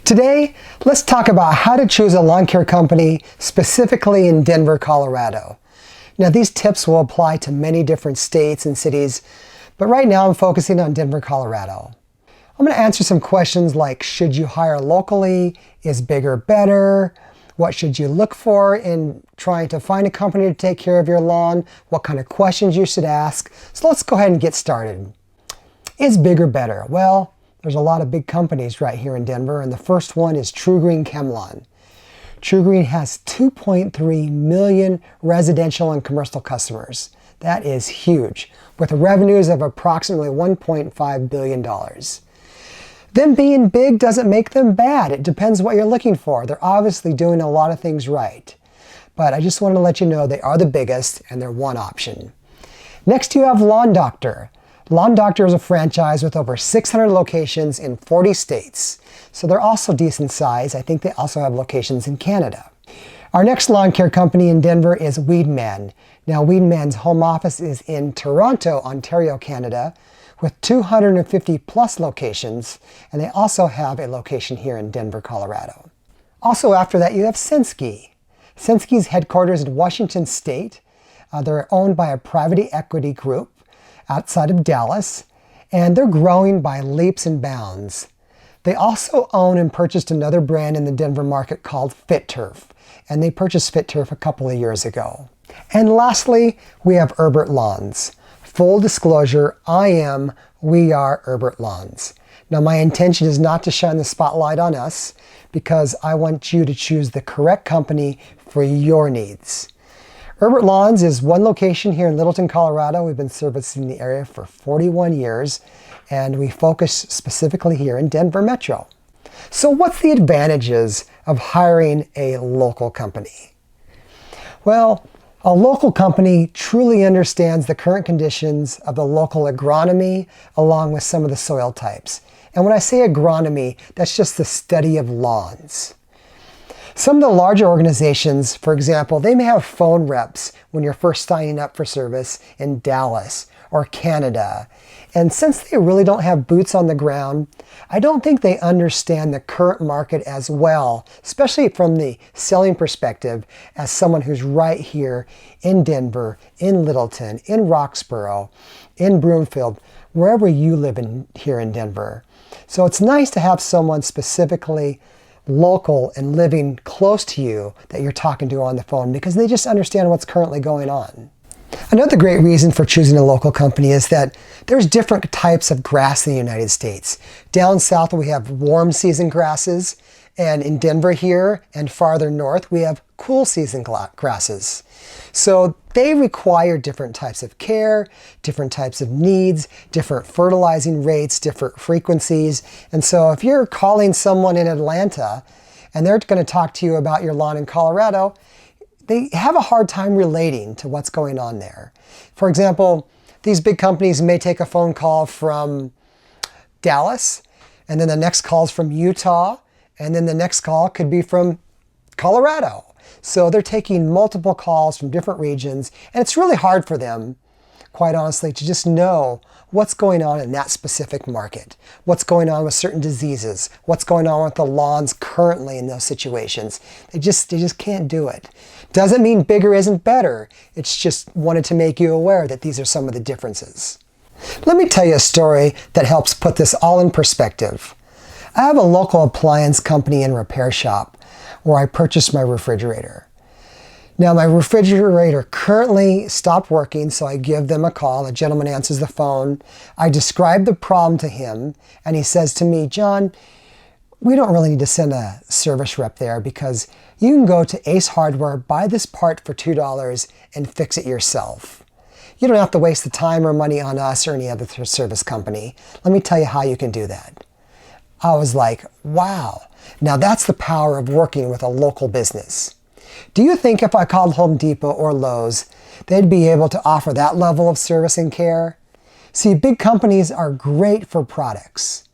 Today, let's talk about how to choose a lawn care company specifically in Denver, Colorado. Now, these tips will apply to many different states and cities, but right now I'm focusing on Denver, Colorado. I'm going to answer some questions like, should you hire locally? Is bigger better? What should you look for in trying to find a company to take care of your lawn? What kind of questions you should ask? So let's go ahead and get started. Is bigger better? Well, there's a lot of big companies right here in Denver, and the first one is TruGreen ChemLawn. TruGreen has 2.3 million residential and commercial customers. That is huge, with revenues of approximately $1.5 billion. Them being big doesn't make them bad. It depends what you're looking for. They're obviously doing a lot of things right. But I just wanted to let you know they are the biggest and they're one option. Next you have Lawn Doctor. Lawn Doctor is a franchise with over 600 locations in 40 states. So they're also decent size. I think they also have locations in Canada. Our next lawn care company in Denver is Weedman. Now Weedman's home office is in Toronto, Ontario, Canada, with 250 plus locations, and they also have a location here in Denver, Colorado. Also after that you have Senski. Senski's headquarters in Washington State. They're owned by a private equity group outside of Dallas, and they're growing by leaps and bounds. They also own and purchased another brand in the Denver market called FitTurf, and they purchased FitTurf a couple of years ago. And lastly, we have Herbert Lawns. Full disclosure, we are Herbert Lawns. Now my intention is not to shine the spotlight on us because I want you to choose the correct company for your needs. Herbert Lawns is one location here in Littleton, Colorado. We've been servicing the area for 41 years, and we focus specifically here in Denver Metro. So what's the advantages of hiring a local company? Well, a local company truly understands the current conditions of the local agronomy along with some of the soil types. And when I say agronomy, that's just the study of lawns. Some of the larger organizations, for example, they may have phone reps when you're first signing up for service in Dallas or Canada. And since they really don't have boots on the ground, I don't think they understand the current market as well, especially from the selling perspective as someone who's right here in Denver, in Littleton, in Roxborough, in Broomfield, wherever you live here in Denver. So it's nice to have someone specifically local and living close to you that you're talking to on the phone because they just understand what's currently going on. Another great reason for choosing a local company is that there's different types of grass in the United States. Down south we have warm season grasses, and in Denver here and farther north we have cool season grasses. So they require different types of care, different types of needs, different fertilizing rates, different frequencies. And so if you're calling someone in Atlanta and they're going to talk to you about your lawn in Colorado, they have a hard time relating to what's going on there. For example, these big companies may take a phone call from Dallas, and then the next call is from Utah, and then the next call could be from Colorado. So they're taking multiple calls from different regions, and it's really hard for them, quite honestly, to just know what's going on in that specific market, what's going on with certain diseases, what's going on with the lawns currently in those situations. They just can't do it. Doesn't mean bigger isn't better. It's just wanted to make you aware that these are some of the differences. Let me tell you a story that helps put this all in perspective. I have a local appliance company and repair shop where I purchased my refrigerator. Now my refrigerator currently stopped working, so I give them a call. A gentleman answers the phone. I describe the problem to him, and he says to me, "John, we don't really need to send a service rep there because you can go to Ace Hardware, buy this part for $2 and fix it yourself. You don't have to waste the time or money on us or any other service company. Let me tell you how you can do that." I was like, wow. Now that's the power of working with a local business. Do you think if I called Home Depot or Lowe's, they'd be able to offer that level of service and care? See, big companies are great for products,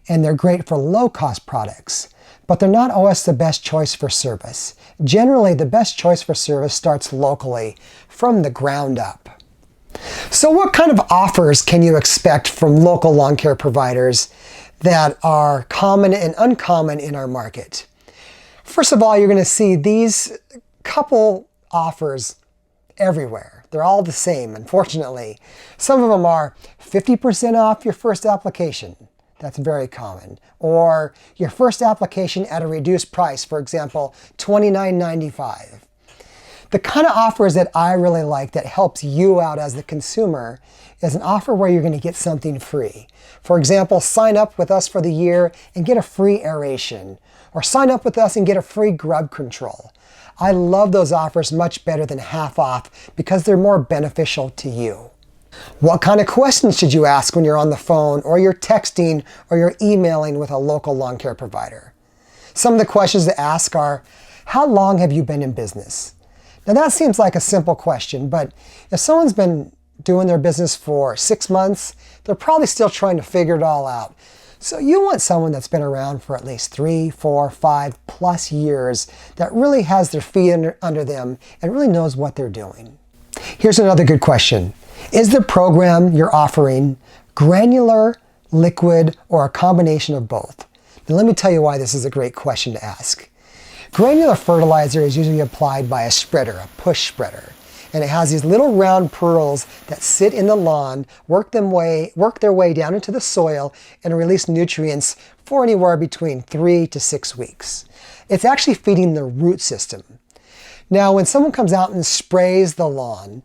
and they're great for low-cost products, but they're not always the best choice for service. Generally, the best choice for service starts locally, from the ground up. So what kind of offers can you expect from local lawn care providers that are common and uncommon in our market. First of all, you're going to see these couple offers everywhere. They're all the same, unfortunately. Some of them are 50% off your first application. That's very common. Or your first application at a reduced price, for example, $29.95. The kind of offers that I really like that helps you out as the consumer is an offer where you're going to get something free. For example, sign up with us for the year and get a free aeration. Or sign up with us and get a free grub control. I love those offers much better than half off because they're more beneficial to you. What kind of questions should you ask when you're on the phone or you're texting or you're emailing with a local lawn care provider? Some of the questions to ask are, how long have you been in business? Now that seems like a simple question, but if someone's been doing their business for 6 months, they're probably still trying to figure it all out. So you want someone that's been around for at least 3, 4, 5+ years that really has their feet under them and really knows what they're doing. Here's another good question. Is the program you're offering granular, liquid, or a combination of both? Now let me tell you why this is a great question to ask. Granular fertilizer is usually applied by a spreader, a push spreader. And it has these little round pearls that sit in the lawn, work their way down into the soil and release nutrients for anywhere between 3 to 6 weeks. It's actually feeding the root system. Now, when someone comes out and sprays the lawn,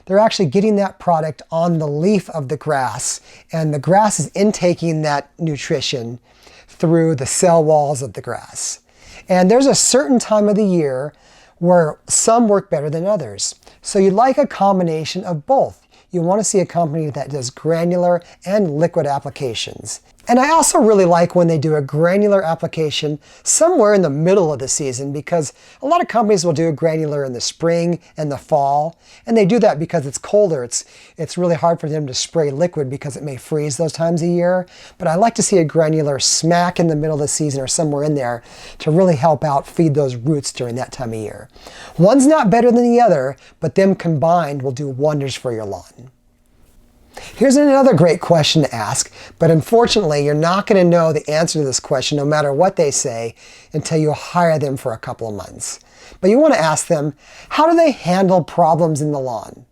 they're actually getting that product on the leaf of the grass, and the grass is intaking that nutrition through the cell walls of the grass. And there's a certain time of the year where some work better than others. So you'd like a combination of both. You want to see a company that does granular and liquid applications. And I also really like when they do a granular application somewhere in the middle of the season, because a lot of companies will do a granular in the spring and the fall. And they do that because it's colder. It's really hard for them to spray liquid because it may freeze those times of year. But I like to see a granular smack in the middle of the season or somewhere in there to really help out feed those roots during that time of year. One's not better than the other, but them combined will do wonders for your lawn. Here's another great question to ask, but unfortunately you're not going to know the answer to this question no matter what they say until you hire them for a couple of months. But you want to ask them, how do they handle problems in the lawn?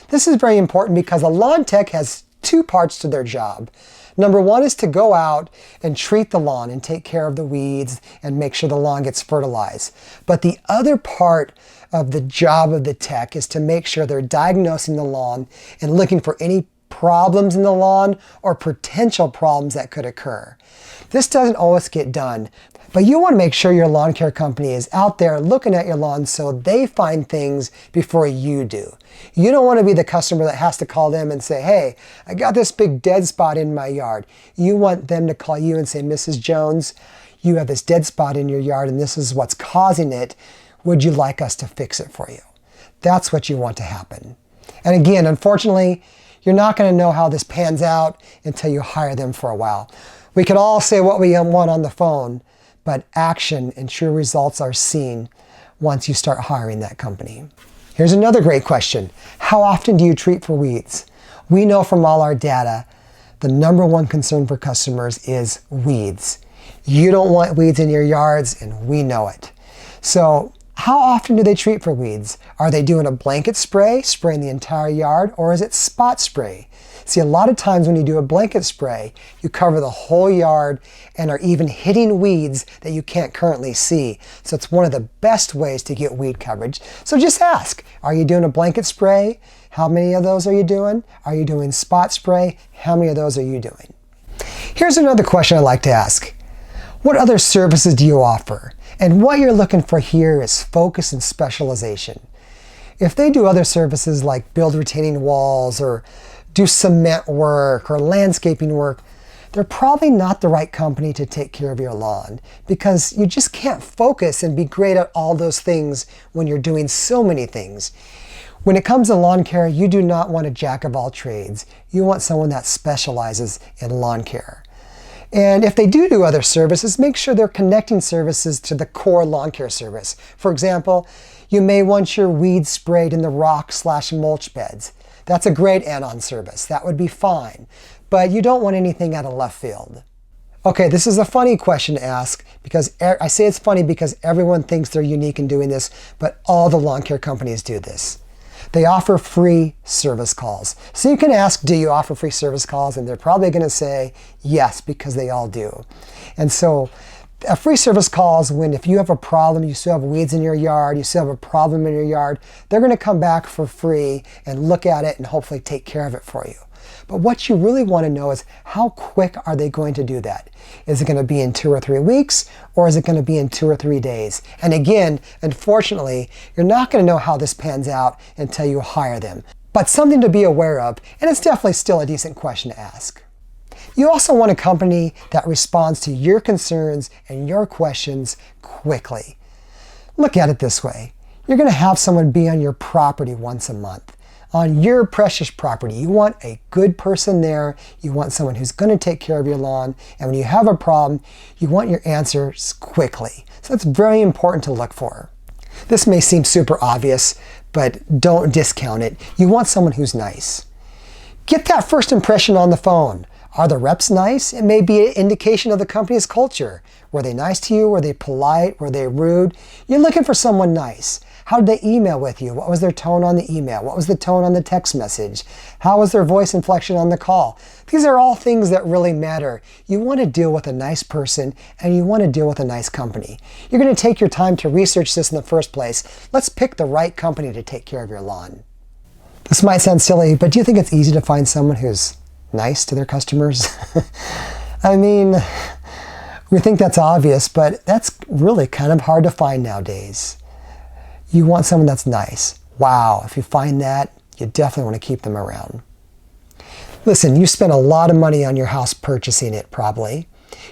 This is very important because a lawn tech has 2 parts to their job. Number 1 is to go out and treat the lawn and take care of the weeds and make sure the lawn gets fertilized. But the other part of the job of the tech is to make sure they're diagnosing the lawn and looking for any problems in the lawn or potential problems that could occur. This doesn't always get done, but you want to make sure your lawn care company is out there looking at your lawn so they find things before you do. You don't want to be the customer that has to call them and say, hey, I got this big dead spot in my yard. You want them to call you and say, Mrs. Jones, you have this dead spot in your yard and this is what's causing it. Would you like us to fix it for you? That's what you want to happen. And again, unfortunately, you're not going to know how this pans out until you hire them for a while. We can all say what we want on the phone, but action and true results are seen once you start hiring that company. Here's another great question. How often do you treat for weeds? We know from all our data, the number 1 concern for customers is weeds. You don't want weeds in your yards, and we know it. So how often do they treat for weeds? Are they doing a blanket spray, spraying the entire yard, or is it spot spray? See, a lot of times when you do a blanket spray, you cover the whole yard and are even hitting weeds that you can't currently see. So it's one of the best ways to get weed coverage. So just ask, are you doing a blanket spray? How many of those are you doing? Are you doing spot spray? How many of those are you doing? Here's another question I like to ask. What other services do you offer? And what you're looking for here is focus and specialization. If they do other services like build retaining walls or do cement work or landscaping work, they're probably not the right company to take care of your lawn because you just can't focus and be great at all those things when you're doing so many things. When it comes to lawn care, you do not want a jack of all trades. You want someone that specializes in lawn care. And if they do other services, make sure they're connecting services to the core lawn care service. For example, you may want your weeds sprayed in the rock/mulch beds. That's a great add-on service. That would be fine. But you don't want anything out of left field. Okay, this is a funny question to ask because I say it's funny because everyone thinks they're unique in doing this, but all the lawn care companies do this. They offer free service calls. So you can ask, do you offer free service calls? And they're probably going to say yes, because they all do. And so a free service call is when if you have a problem, you still have weeds in your yard, you still have a problem in your yard, they're going to come back for free and look at it and hopefully take care of it for you. But what you really want to know is how quick are they going to do that? Is it going to be in 2 or 3 weeks, or is it going to be in 2 or 3 days? And again, unfortunately, you're not going to know how this pans out until you hire them. But something to be aware of, and it's definitely still a decent question to ask. You also want a company that responds to your concerns and your questions quickly. Look at it this way. You're going to have someone be on your property once a month. On your precious property, you want a good person there. You want someone who's going to take care of your lawn. And when you have a problem, you want your answers quickly. So that's very important to look for. This may seem super obvious, but don't discount it. You want someone who's nice. Get that first impression on the phone. Are the reps nice? It may be an indication of the company's culture. Were they nice to you? Were they polite? Were they rude? You're looking for someone nice. How did they email with you? What was their tone on the email? What was the tone on the text message? How was their voice inflection on the call? These are all things that really matter. You want to deal with a nice person and you want to deal with a nice company. You're going to take your time to research this in the first place. Let's pick the right company to take care of your lawn. This might sound silly, but do you think it's easy to find someone who's nice to their customers? I mean, we think that's obvious, but that's really kind of hard to find nowadays. You want someone that's nice. Wow, if you find that, you definitely want to keep them around. Listen, you spend a lot of money on your house purchasing it, probably.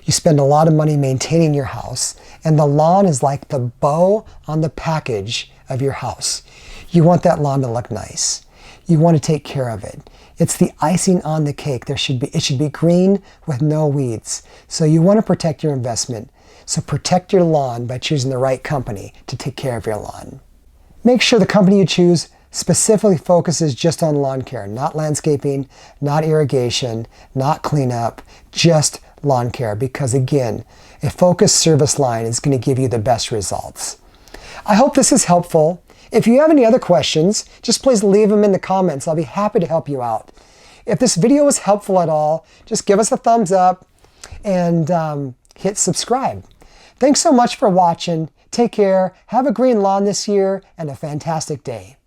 You spend a lot of money maintaining your house, and the lawn is like the bow on the package of your house. You want that lawn to look nice. You want to take care of it. It's the icing on the cake. It should be green with no weeds. So you want to protect your investment. So protect your lawn by choosing the right company to take care of your lawn. Make sure the company you choose specifically focuses just on lawn care, not landscaping, not irrigation, not cleanup, just lawn care, because again, a focused service line is going to give you the best results. I hope this is helpful. If you have any other questions, just please leave them in the comments. I'll be happy to help you out. If this video was helpful at all, just give us a thumbs up and hit subscribe. Thanks so much for watching. Take care, have a green lawn this year, and a fantastic day.